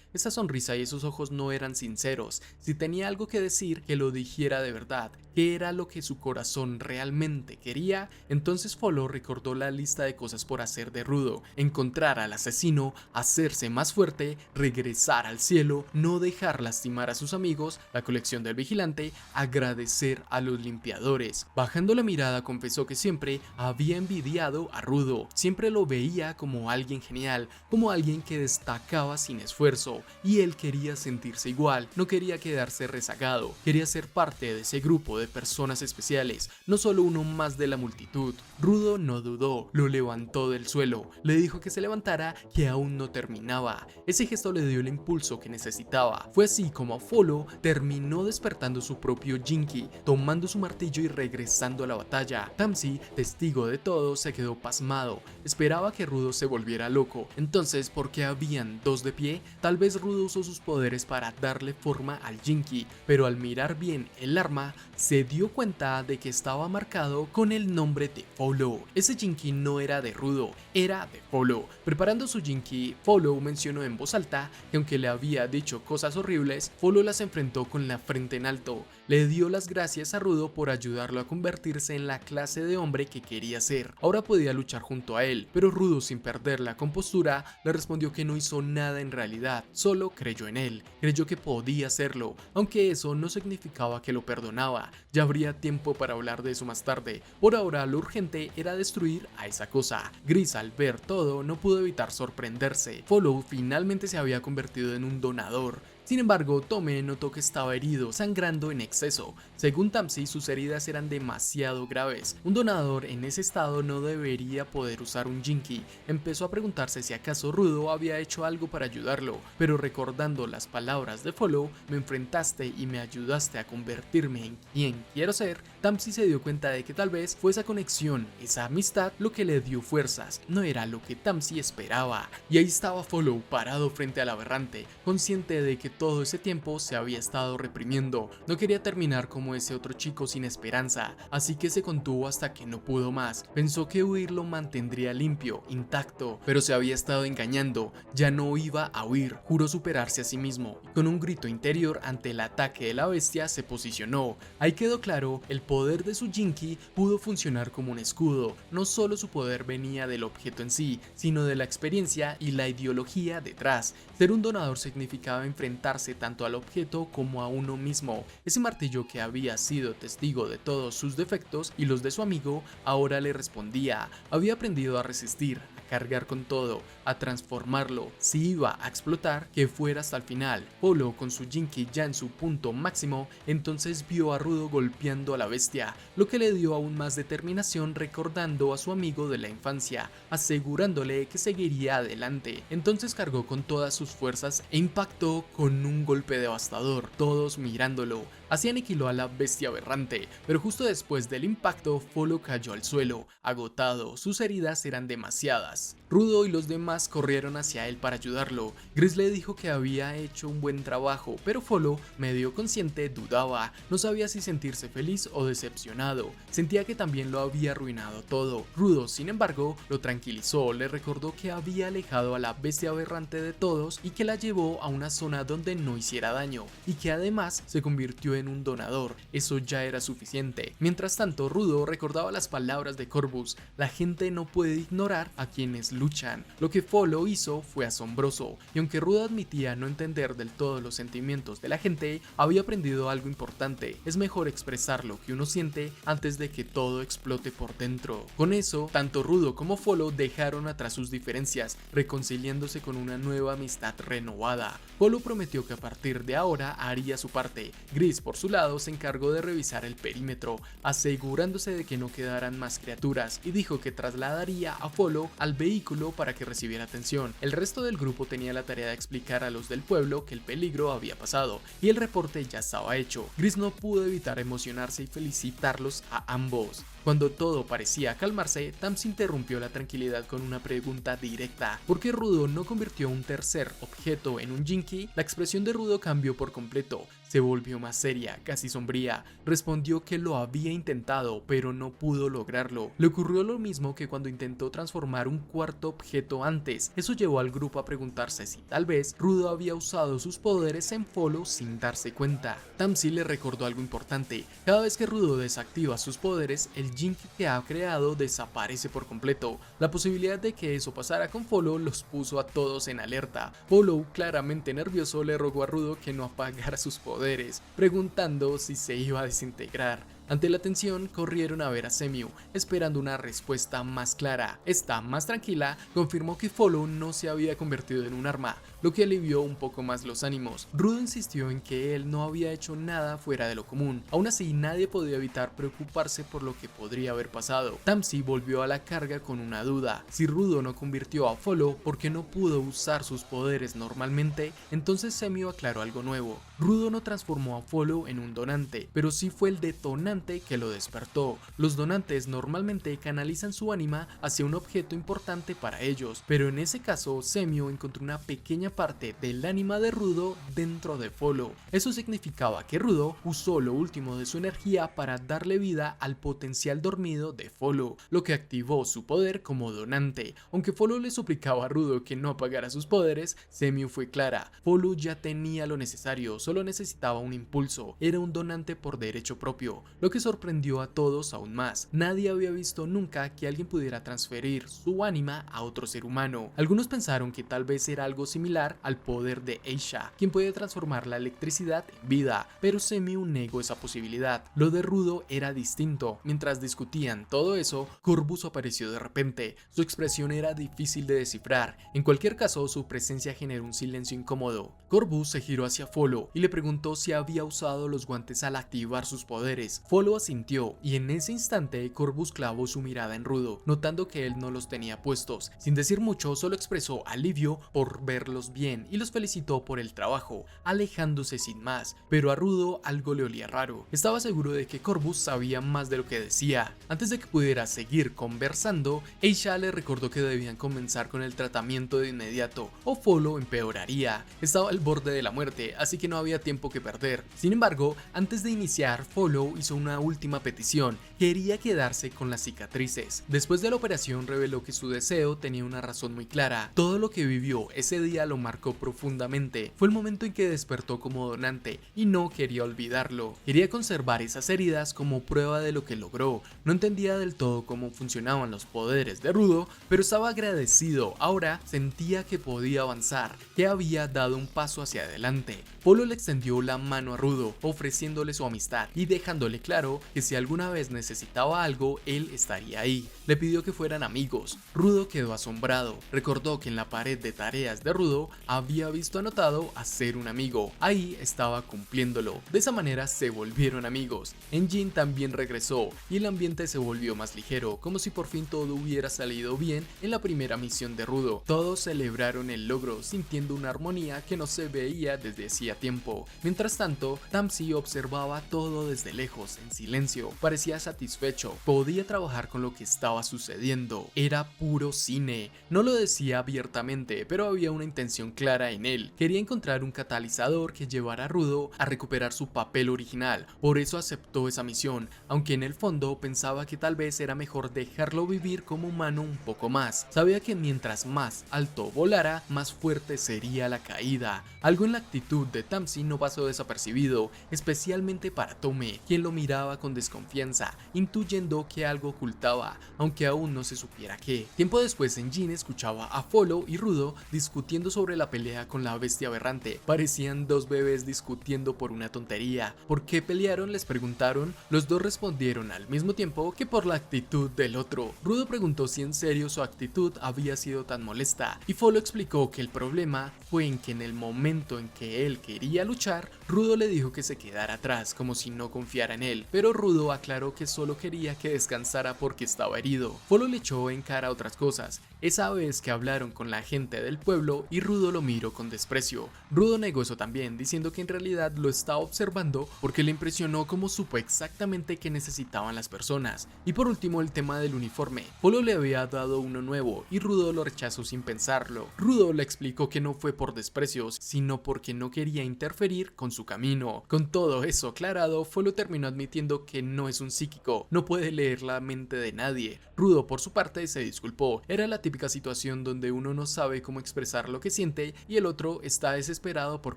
Esa sonrisa y esos ojos no eran sinceros. Si tenía algo que decir, que lo dijera de verdad. ¿Qué era lo que su corazón realmente quería? Entonces Follow recordó la lista de cosas por hacer de Rudo: encontrar al asesino, hacerse más fuerte, regresar al cielo, no dejar lastimar a sus amigos, la colección del vigilante, agradecer a los limpiadores. Bajando la mirada, confesó que siempre había envidiado a Rudo, siempre lo veía como alguien genial, como alguien que destacaba sin esfuerzo, y él quería sentirse igual, no quería quedarse rezagado, quería ser parte de ese grupo de personas especiales, no solo uno más de la multitud. Rudo no dudó, lo levantó del suelo, le dijo que se levantara, que aún no terminaba. Ese gesto le dio el impulso que necesitaba. Fue así como Follow terminó despertando su propio Jinky, tomando su martillo y regresando a la batalla. Tamsi, testigo de todo, se quedó pasmado. Esperaba que Rudo se volviera loco. Entonces, ¿por qué habían dos de pie? Tal vez Rudo usó sus poderes para darle forma al Jinky, pero al mirar bien el arma, se dio cuenta de que estaba marcado con el nombre de Follow. Ese Jinky no era de Rudo, era de Follow. Preparando su Jinky, Follow mencionó en voz alta que aunque le había dicho cosas horribles, Follow las enfrentó con la frente en alto. Le dio las gracias a Rudo por ayudarlo a convertirse en la clase de hombre que quería ser. Ahora podía luchar junto a él, pero Rudo, sin perder la compostura, le respondió que no hizo nada en realidad, solo creyó en él, creyó que podía hacerlo, aunque eso no significaba que lo perdonaba. Ya habría tiempo para hablar de eso más tarde. Por ahora lo urgente era destruir a esa cosa. Gris, al ver todo, no pudo evitar sorprenderse. Follow finalmente se había convertido en un donador. Sin embargo, Tome notó que estaba herido, sangrando en exceso. Según Tamsi, sus heridas eran demasiado graves. Un donador en ese estado no debería poder usar un Jinky. Empezó a preguntarse si acaso Rudo había hecho algo para ayudarlo, pero recordando las palabras de Follow, me enfrentaste y me ayudaste a convertirme en quien quiero ser, Tamsi se dio cuenta de que tal vez fue esa conexión, esa amistad, lo que le dio fuerzas. No era lo que Tamsi esperaba. Y ahí estaba Follow, parado frente al aberrante, consciente de que todo ese tiempo se había estado reprimiendo. No quería terminar como ese otro chico sin esperanza, así que se contuvo hasta que no pudo más. Pensó que huir lo mantendría limpio, intacto, pero se había estado engañando. Ya no iba a huir, juró superarse a sí mismo, y con un grito interior ante el ataque de la bestia se posicionó. Ahí quedó claro, el poder de su Jinky pudo funcionar como un escudo. No solo su poder venía del objeto en sí, sino de la experiencia y la ideología detrás. Ser un donador significaba enfrentarse tanto al objeto como a uno mismo. Ese martillo que había sido testigo de todos sus defectos y los de su amigo, ahora le respondía. Había aprendido a resistir, a cargar con todo, a transformarlo. Si iba a explotar, que fuera hasta el final. Follow, con su Jinky ya en su punto máximo, entonces vio a Rudo golpeando a la bestia, lo que le dio aún más determinación, recordando a su amigo de la infancia, asegurándole que seguiría adelante. Entonces cargó con todas sus fuerzas e impactó con un golpe devastador, todos mirándolo. Así aniquiló a la bestia aberrante, pero justo después del impacto, Follow cayó al suelo, agotado, sus heridas eran demasiadas. Rudo y los demás corrieron hacia él para ayudarlo. Gris le dijo que había hecho un buen trabajo, pero Follow, medio consciente, dudaba, no sabía si sentirse feliz o decepcionado, sentía que también lo había arruinado todo. Rudo, sin embargo, lo tranquilizó, le recordó que había alejado a la bestia aberrante de todos y que la llevó a una zona donde no hiciera daño, y que además se convirtió en un donador, eso ya era suficiente. Mientras tanto, Rudo recordaba las palabras de Corvus: la gente no puede ignorar a quienes luchan. Lo que Follow hizo fue asombroso, y aunque Rudo admitía no entender del todo los sentimientos de la gente, había aprendido algo importante: es mejor expresar lo que uno siente antes de que todo explote por dentro. Con eso, tanto Rudo como Follow dejaron atrás sus diferencias, reconciliándose con una nueva amistad renovada. Follow prometió que a partir de ahora haría su parte. Gris, por su lado, se encargó de revisar el perímetro, asegurándose de que no quedaran más criaturas, y dijo que trasladaría a Follow al vehículo para que recibiera atención. El resto del grupo tenía la tarea de explicar a los del pueblo que el peligro había pasado, y el reporte ya estaba hecho. Gris no pudo evitar emocionarse y felicitarlos a ambos. Cuando todo parecía calmarse, Tams interrumpió la tranquilidad con una pregunta directa: ¿por qué Rudo no convirtió un tercer objeto en un Jinky? La expresión de Rudo cambió por completo, se volvió más seria, casi sombría. Respondió que lo había intentado, pero no pudo lograrlo. Le ocurrió lo mismo que cuando intentó transformar un cuarto objeto antes. Eso llevó al grupo a preguntarse si tal vez Rudo había usado sus poderes en Follow sin darse cuenta. Tamsi le recordó algo importante: cada vez que Rudo desactiva sus poderes, el Jinky que ha creado desaparece por completo. La posibilidad de que eso pasara con Follow los puso a todos en alerta. Follow, claramente nervioso, le rogó a Rudo que no apagara sus poderes, preguntando si se iba a desintegrar. Ante la tensión, corrieron a ver a Semiu, esperando una respuesta más clara. Esta, más tranquila, confirmó que Follow no se había convertido en un arma, lo que alivió un poco más los ánimos. Rudo insistió en que él no había hecho nada fuera de lo común. Aún así, nadie podía evitar preocuparse por lo que podría haber pasado. Tamsi volvió a la carga con una duda: si Rudo no convirtió a Follow porque no pudo usar sus poderes normalmente. Entonces Semiu aclaró algo nuevo: Rudo no transformó a Follow en un donante, pero sí fue el detonante que lo despertó. Los donantes normalmente canalizan su ánima hacia un objeto importante para ellos, pero en ese caso Semiu encontró una pequeña parte del ánima de Rudo dentro de Follow. Eso significaba que Rudo usó lo último de su energía para darle vida al potencial dormido de Follow, lo que activó su poder como donante. Aunque Follow le suplicaba a Rudo que no apagara sus poderes, Semiu fue clara: Follow ya tenía lo necesario, solo necesitaba un impulso. Era un donante por derecho propio, lo que sorprendió a todos aún más. Nadie había visto nunca que alguien pudiera transferir su ánima a otro ser humano. Algunos pensaron que tal vez era algo similar al poder de Aisha, quien puede transformar la electricidad en vida, pero Semiu negó esa posibilidad. Lo de Rudo era distinto. Mientras discutían todo eso, Corvus apareció de repente. Su expresión era difícil de descifrar. En cualquier caso, su presencia generó un silencio incómodo. Corvus se giró hacia Follow y le preguntó si había usado los guantes al activar sus poderes. Follow asintió, y en ese instante Corvus clavó su mirada en Rudo, notando que él no los tenía puestos. Sin decir mucho, solo expresó alivio por verlos bien y los felicitó por el trabajo, alejándose sin más. Pero a Rudo algo le olía raro. Estaba seguro de que Corvus sabía más de lo que decía. Antes de que pudiera seguir conversando, Aisha le recordó que debían comenzar con el tratamiento de inmediato o Follow empeoraría. Estaba al borde de la muerte, así que no había tiempo que perder. Sin embargo, antes de iniciar, Follow hizo una última petición: quería quedarse con las cicatrices. Después de la operación reveló que su deseo tenía una razón muy clara. Todo lo que vivió ese día lo marcó profundamente. Fue el momento en que despertó como donante y no quería olvidarlo. Quería conservar esas heridas como prueba de lo que logró. No entendía del todo cómo funcionaban los poderes de Rudo, pero estaba agradecido. Ahora sentía que podía avanzar, que había dado un paso hacia adelante. Follow le extendió la mano a Rudo, ofreciéndole su amistad y dejándole claro claro que si alguna vez necesitaba algo, él estaría ahí. Le pidió que fueran amigos. Rudo quedó asombrado. Recordó que en la pared de tareas de Rudo había visto anotado a ser un amigo. Ahí estaba cumpliéndolo. De esa manera se volvieron amigos. Jin también regresó y el ambiente se volvió más ligero, como si por fin todo hubiera salido bien en la primera misión de Rudo. Todos celebraron el logro, sintiendo una armonía que no se veía desde hacía tiempo. Mientras tanto, Tamsi observaba todo desde lejos, en silencio. Parecía satisfecho. Podía trabajar con lo que estaba sucediendo. Era puro cine. No lo decía abiertamente, pero había una intención clara en él. Quería encontrar un catalizador que llevara a Rudo a recuperar su papel original. Por eso aceptó esa misión, aunque en el fondo pensaba que tal vez era mejor dejarlo vivir como humano un poco más. Sabía que mientras más alto volara, más fuerte sería la caída. Algo en la actitud de Tamsi no pasó desapercibido, especialmente para Tome, quien lo miraba con desconfianza, intuyendo que algo ocultaba, aunque aún no se supiera qué. Tiempo después, Jin escuchaba a Follow y Rudo discutiendo sobre la pelea con la bestia aberrante. Parecían dos bebés discutiendo por una tontería. ¿Por qué pelearon?, les preguntaron. Los dos respondieron al mismo tiempo que por la actitud del otro. Rudo preguntó si en serio su actitud había sido tan molesta, y Follow explicó que el problema fue en que en el momento en que él quería luchar, Rudo le dijo que se quedara atrás, como si no confiara en él, pero Rudo aclaró que solo quería que descansara porque estaba herido. Follow le echó en cara otras cosas, esa vez que hablaron con la gente del pueblo y Rudo lo miró con desprecio. Rudo negó eso también, diciendo que en realidad lo estaba observando porque le impresionó cómo supo exactamente qué necesitaban las personas. Y por último, el tema del uniforme. Follow le había dado uno nuevo y Rudo lo rechazó sin pensarlo. Rudo le explicó que no fue por desprecios, sino porque no quería interferir con su camino. Con todo eso aclarado, Follow terminó admitiendo que no es un psíquico, no puede leer la mente de nadie. Rudo por su parte se disculpó. Era la típica situación donde uno no sabe cómo expresar lo que siente y el otro está desesperado por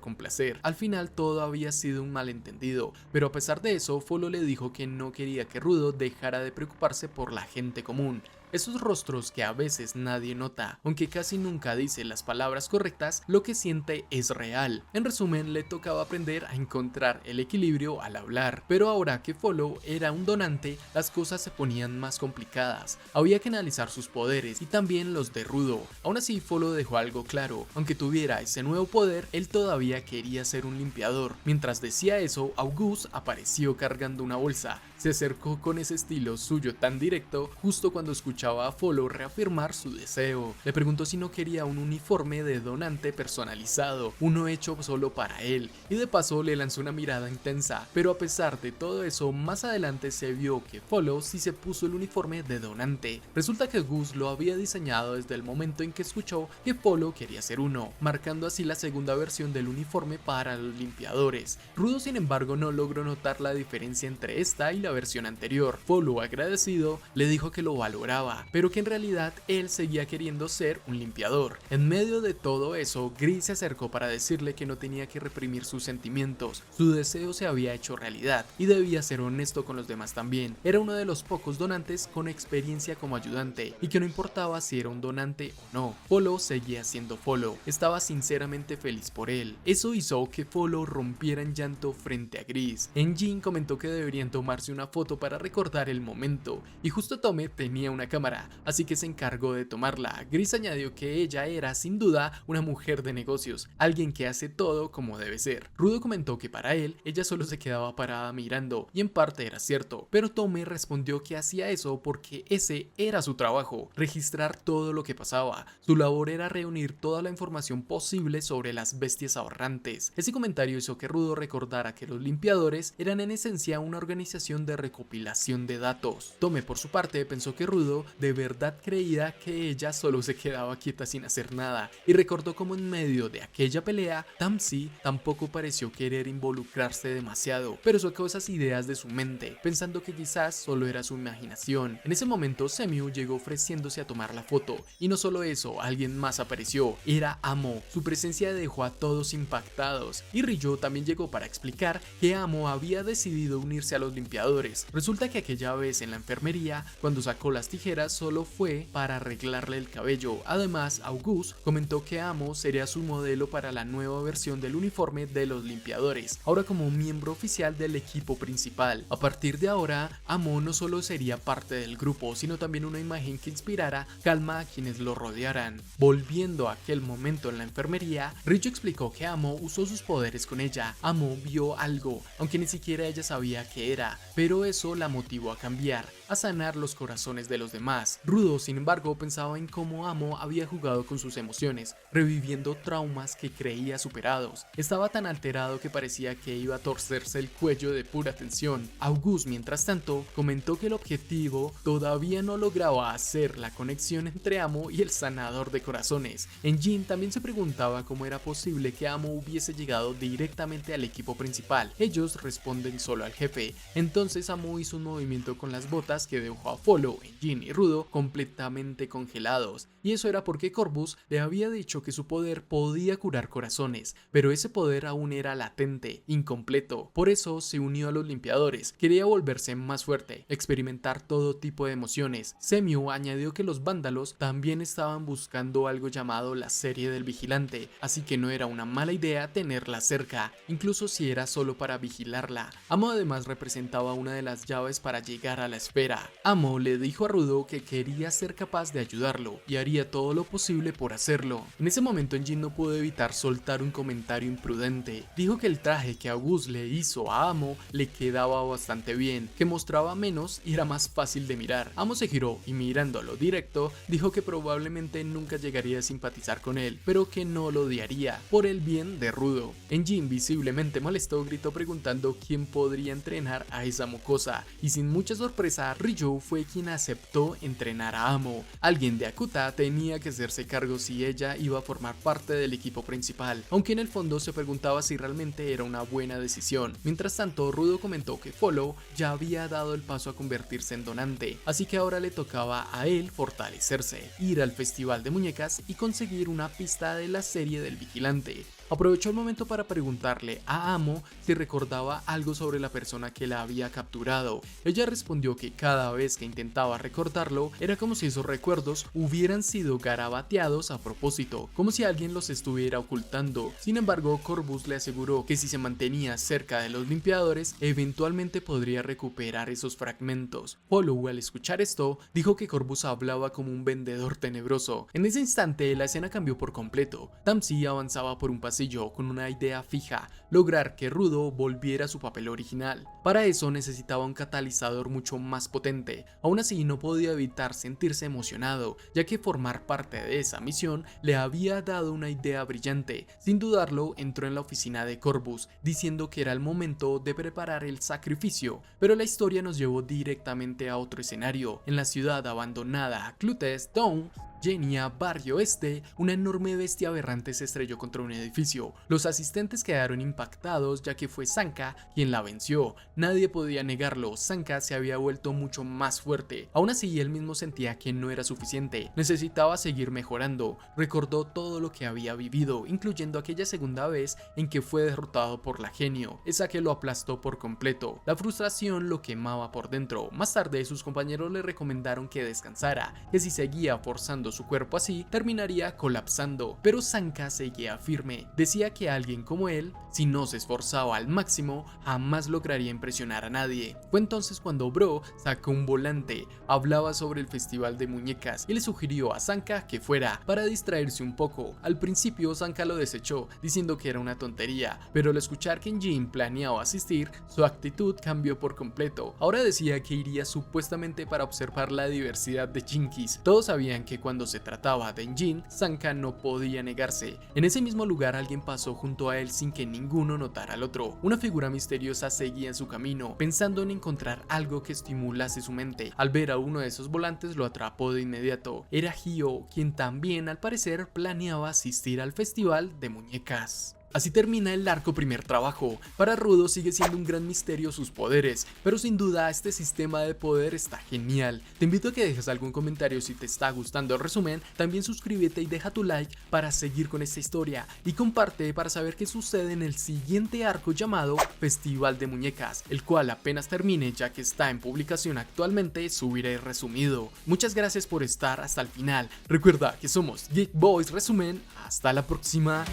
complacer. Al final todo había sido un malentendido, pero a pesar de eso, Follow le dijo que no quería que Rudo dejara de preocuparse por la gente común. Esos rostros que a veces nadie nota, aunque casi nunca dice las palabras correctas, lo que siente es real. En resumen, le tocaba aprender a encontrar el equilibrio al hablar, pero ahora que Follow era un donante, las cosas se ponían más complicadas. Había que analizar sus poderes y también los de Rudo. Aún así, Follow dejó algo claro: aunque tuviera ese nuevo poder, él todavía quería ser un limpiador. Mientras decía eso, August apareció cargando una bolsa. Se acercó con ese estilo suyo tan directo justo cuando escuchaba a Follow reafirmar su deseo. Le preguntó si no quería un uniforme de donante personalizado, uno hecho solo para él, y de paso le lanzó una mirada intensa. Pero a pesar de todo eso, más adelante se vio que Follow sí se puso el uniforme de donante. Resulta que Gus lo había diseñado desde el momento en que escuchó que Follow quería ser uno, marcando así la segunda versión del uniforme para los limpiadores. Rudo, sin embargo, no logró notar la diferencia entre esta y la versión anterior. Follow, agradecido, le dijo que lo valoraba, pero que en realidad él seguía queriendo ser un limpiador. En medio de todo eso, Gris se acercó para decirle que no tenía que reprimir sus sentimientos. Su deseo se había hecho realidad y debía ser honesto con los demás también. Era uno de los pocos donantes con experiencia como ayudante y que no importaba si era un donante o no. Follow seguía siendo Follow. Estaba sinceramente feliz por él. Eso hizo que Follow rompiera en llanto frente a Gris. Jin comentó que deberían tomarse una foto para recordar el momento, y justo Tome tenía una cámara, así que se encargó de tomarla. Gris añadió que ella era sin duda una mujer de negocios, alguien que hace todo como debe ser. Rudo comentó que para él, ella solo se quedaba parada mirando, y en parte era cierto, pero Tome respondió que hacía eso porque ese era su trabajo, registrar todo lo que pasaba. Su labor era reunir toda la información posible sobre las bestias aberrantes. Ese comentario hizo que Rudo recordara que los limpiadores eran en esencia una organización de recopilación de datos. Tome, por su parte, pensó que Rudo de verdad creía que ella solo se quedaba quieta sin hacer nada, y recordó cómo en medio de aquella pelea, Tamsi tampoco pareció querer involucrarse demasiado, pero sacó esas ideas de su mente, pensando que quizás solo era su imaginación. En ese momento, Semiu llegó ofreciéndose a tomar la foto, y no solo eso, alguien más apareció. Era Amo. Su presencia dejó a todos impactados, y Ryo también llegó para explicar que Amo había decidido unirse a los limpiadores limpiadores. Resulta que aquella vez en la enfermería, cuando sacó las tijeras, solo fue para arreglarle el cabello. Además, August comentó que Amo sería su modelo para la nueva versión del uniforme de los limpiadores, ahora como un miembro oficial del equipo principal. A partir de ahora, Amo no solo sería parte del grupo, sino también una imagen que inspirara calma a quienes lo rodearan. Volviendo a aquel momento en la enfermería, Richo explicó que Amo usó sus poderes con ella. Amo vio algo, aunque ni siquiera ella sabía qué era, pero eso la motivó a cambiar, a sanar los corazones de los demás. Rudo, sin embargo, pensaba en cómo Amo había jugado con sus emociones, reviviendo traumas que creía superados. Estaba tan alterado que parecía que iba a torcerse el cuello de pura tensión. August, mientras tanto, comentó que el objetivo todavía no lograba hacer la conexión entre Amo y el sanador de corazones. Jin también se preguntaba cómo era posible que Amo hubiese llegado directamente al equipo principal. Ellos responden solo al jefe. Entonces Amo hizo un movimiento con las botas que dejó a Follow, Jin y Rudo completamente congelados. Y eso era porque Corvus le había dicho que su poder podía curar corazones, pero ese poder aún era latente, incompleto. Por eso se unió a los limpiadores. Quería volverse más fuerte, experimentar todo tipo de emociones. Semiu añadió que los vándalos también estaban buscando algo llamado la serie del vigilante, así que no era una mala idea tenerla cerca, incluso si era solo para vigilarla. Amo además representaba una de las llaves para llegar a la esfera. Amo le dijo a Rudo que quería ser capaz de ayudarlo y haría todo lo posible por hacerlo. En ese momento Jin no pudo evitar soltar un comentario imprudente. Dijo que el traje que August le hizo a Amo le quedaba bastante bien, que mostraba menos y era más fácil de mirar. Amo se giró y mirándolo directo, dijo que probablemente nunca llegaría a simpatizar con él, pero que no lo odiaría, por el bien de Rudo. Jin, visiblemente molesto, gritó preguntando quién podría entrenar a esa mocosa, y sin mucha sorpresa, Ryu fue quien aceptó entrenar a Amo. Alguien de Akuta tenía que hacerse cargo si ella iba a formar parte del equipo principal, aunque en el fondo se preguntaba si realmente era una buena decisión. Mientras tanto, Rudo comentó que Follow ya había dado el paso a convertirse en donante, así que ahora le tocaba a él fortalecerse, ir al festival de muñecas y conseguir una pista de la serie del vigilante. Aprovechó el momento para preguntarle a Amo si recordaba algo sobre la persona que la había capturado. Ella respondió que cada vez que intentaba recordarlo, era como si esos recuerdos hubieran sido garabateados a propósito, como si alguien los estuviera ocultando. Sin embargo, Corvus le aseguró que si se mantenía cerca de los limpiadores, eventualmente podría recuperar esos fragmentos. Follow, al escuchar esto, dijo que Corvus hablaba como un vendedor tenebroso. En ese instante, la escena cambió por completo. Tamsi avanzaba por un pasillo con una idea fija: lograr que Rudo volviera a su papel original. Para eso necesitaba un catalizador mucho más potente. Aún así, no podía evitar sentirse emocionado, ya que formar parte de esa misión le había dado una idea brillante. Sin dudarlo, entró en la oficina de Corvus, diciendo que era el momento de preparar el sacrificio. Pero la historia nos llevó directamente a otro escenario. En la ciudad abandonada Clutes Town, Genia, Barrio Este, una enorme bestia aberrante se estrelló contra un edificio. Los asistentes quedaron impactados, ya que fue Sanka quien la venció. Nadie podía negarlo, Sanka se había vuelto mucho más fuerte. Aún así, él mismo sentía que no era suficiente, necesitaba seguir mejorando. Recordó todo lo que había vivido, incluyendo aquella segunda vez en que fue derrotado por la genio, esa que lo aplastó por completo. La frustración lo quemaba por dentro. Más tarde, sus compañeros le recomendaron que descansara, que si seguía forzando su cuerpo así, terminaría colapsando. Pero Sanka seguía firme. Decía que alguien como él, si no se esforzaba al máximo, jamás lograría impresionar a nadie. Fue entonces cuando Bro sacó un volante, hablaba sobre el festival de muñecas y le sugirió a Sanka que fuera para distraerse un poco. Al principio Sanka lo desechó, diciendo que era una tontería, pero al escuchar que Jin planeaba asistir, su actitud cambió por completo. Ahora decía que iría supuestamente para observar la diversidad de Jinkies. Todos sabían que cuando se trataba de Jin, Sanka no podía negarse. En ese mismo lugar alguien pasó junto a él sin que ninguno notara al otro. Una figura misteriosa seguía en su camino, pensando en encontrar algo que estimulase su mente. Al ver a uno de esos volantes lo atrapó de inmediato. Era Hyo, quien también al parecer planeaba asistir al festival de muñecas. Así termina el arco primer trabajo. Para Rudo sigue siendo un gran misterio sus poderes, pero sin duda este sistema de poder está genial. Te invito a que dejes algún comentario si te está gustando el resumen, también suscríbete y deja tu like para seguir con esta historia y comparte para saber qué sucede en el siguiente arco llamado Festival de Muñecas, el cual apenas termine, ya que está en publicación actualmente, subiré resumido. Muchas gracias por estar hasta el final. Recuerda que somos Geek Boys Resumen. Hasta la próxima.